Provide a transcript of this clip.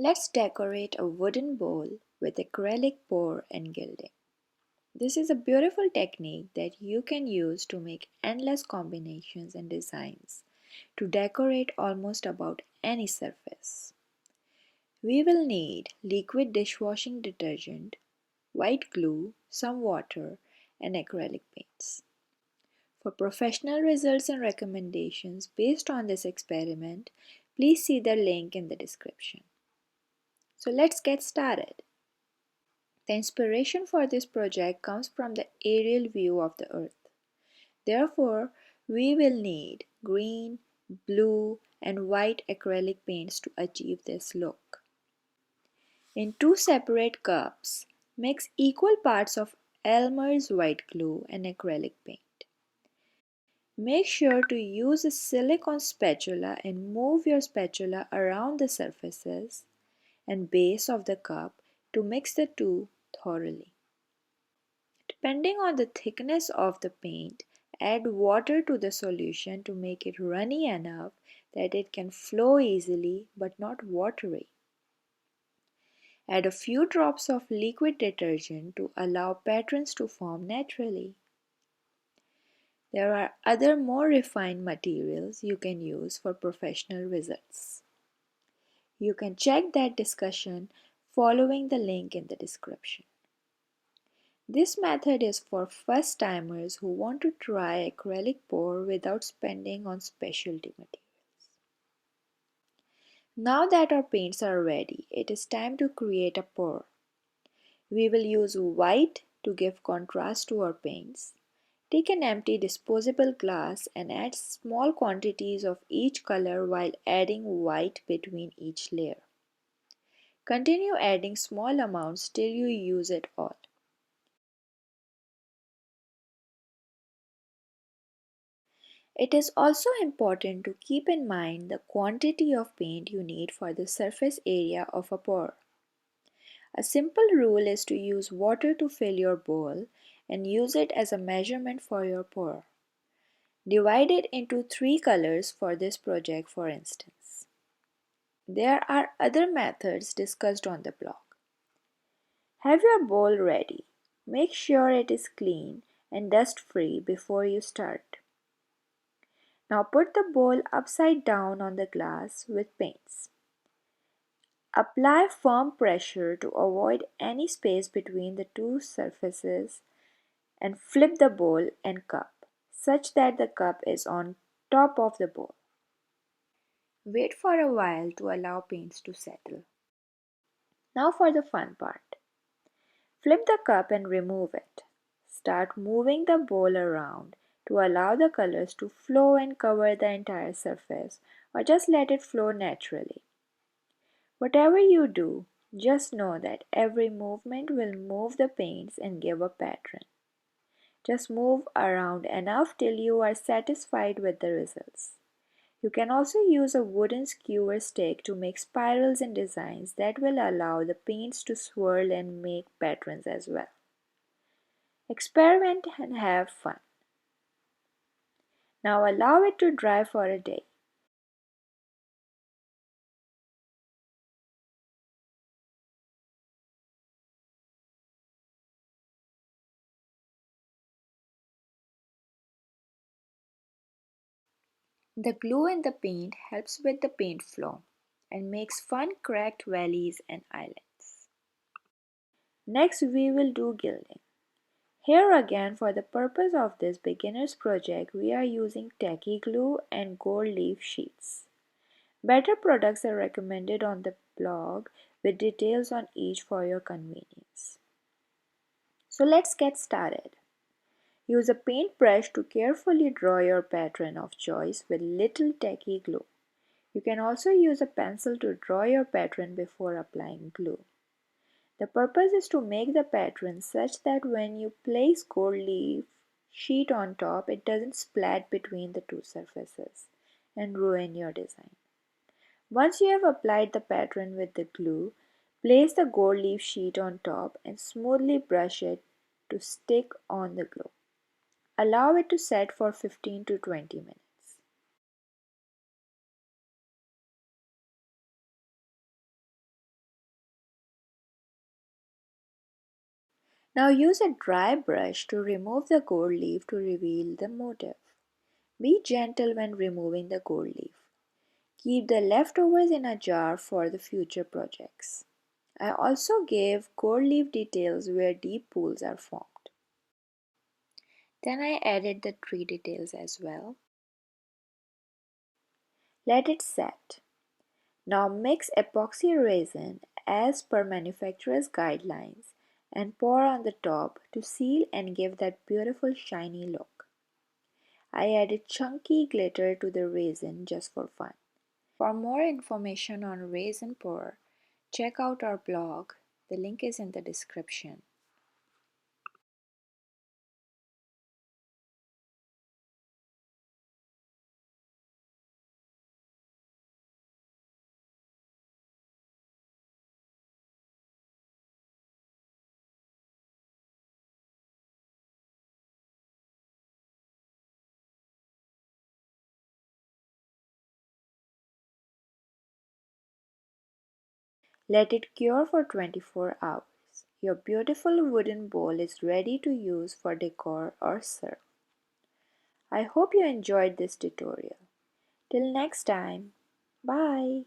Let's decorate a wooden bowl with acrylic pour and gilding. This is a beautiful technique that you can use to make endless combinations and designs to decorate almost about any surface. We will need liquid dishwashing detergent, white glue, some water, and acrylic paints. For professional results and recommendations based on this experiment, please see the link in the description. So let's get started. The inspiration for this project comes from the aerial view of the Earth. Therefore, we will need green, blue, and white acrylic paints to achieve this look. In 2 separate cups, mix equal parts of Elmer's white glue and acrylic paint. Make sure to use a silicone spatula and move your spatula around the surfaces and base of the cup to mix the two thoroughly. Depending on the thickness of the paint, add water to the solution to make it runny enough that it can flow easily but not watery. Add a few drops of liquid detergent to allow patterns to form naturally. There are other more refined materials you can use for professional results. You can check that discussion following the link in the description. This method is for first-timers who want to try acrylic pour without spending on specialty materials. Now that our paints are ready, it is time to create a pour. We will use white to give contrast to our paints. Take an empty disposable glass and add small quantities of each color while adding white between each layer. Continue adding small amounts till you use it all. It is also important to keep in mind the quantity of paint you need for the surface area of a pour. A simple rule is to use water to fill your bowl and use it as a measurement for your pour. Divide it into 3 colors for this project, for instance. There are other methods discussed on the blog. Have your bowl ready. Make sure it is clean and dust-free before you start. Now put the bowl upside down on the glass with paints. Apply firm pressure to avoid any space between the two surfaces and flip the bowl and cup such that the cup is on top of the bowl. Wait for a while to allow paints to settle. Now for the fun part. Flip the cup and remove it. Start moving the bowl around to allow the colors to flow and cover the entire surface, or just let it flow naturally. Whatever you do, just know that every movement will move the paints and give a pattern. Just move around enough till you are satisfied with the results. You can also use a wooden skewer stick to make spirals and designs that will allow the paints to swirl and make patterns as well. Experiment and have fun. Now allow it to dry for a day. The glue in the paint helps with the paint flow and makes fun cracked valleys and islands. Next we will do gilding. Here again, for the purpose of this beginner's project, we are using tacky glue and gold leaf sheets. Better products are recommended on the blog with details on each for your convenience. So let's get started. Use a paintbrush to carefully draw your pattern of choice with little tacky glue. You can also use a pencil to draw your pattern before applying glue. The purpose is to make the pattern such that when you place gold leaf sheet on top, it doesn't splat between the two surfaces and ruin your design. Once you have applied the pattern with the glue, place the gold leaf sheet on top and smoothly brush it to stick on the glue. Allow it to set for 15 to 20 minutes. Now use a dry brush to remove the gold leaf to reveal the motif. Be gentle when removing the gold leaf. Keep the leftovers in a jar for the future projects. I also gave gold leaf details where deep pools are formed. Then I added the tree details as well. Let it set. Now mix epoxy resin as per manufacturer's guidelines and pour on the top to seal and give that beautiful shiny look. I added chunky glitter to the resin just for fun. For more information on resin pour, check out our blog. The link is in the description. Let it cure for 24 hours. Your beautiful wooden bowl is ready to use for decor or serve. I hope you enjoyed this tutorial. Till next time, bye.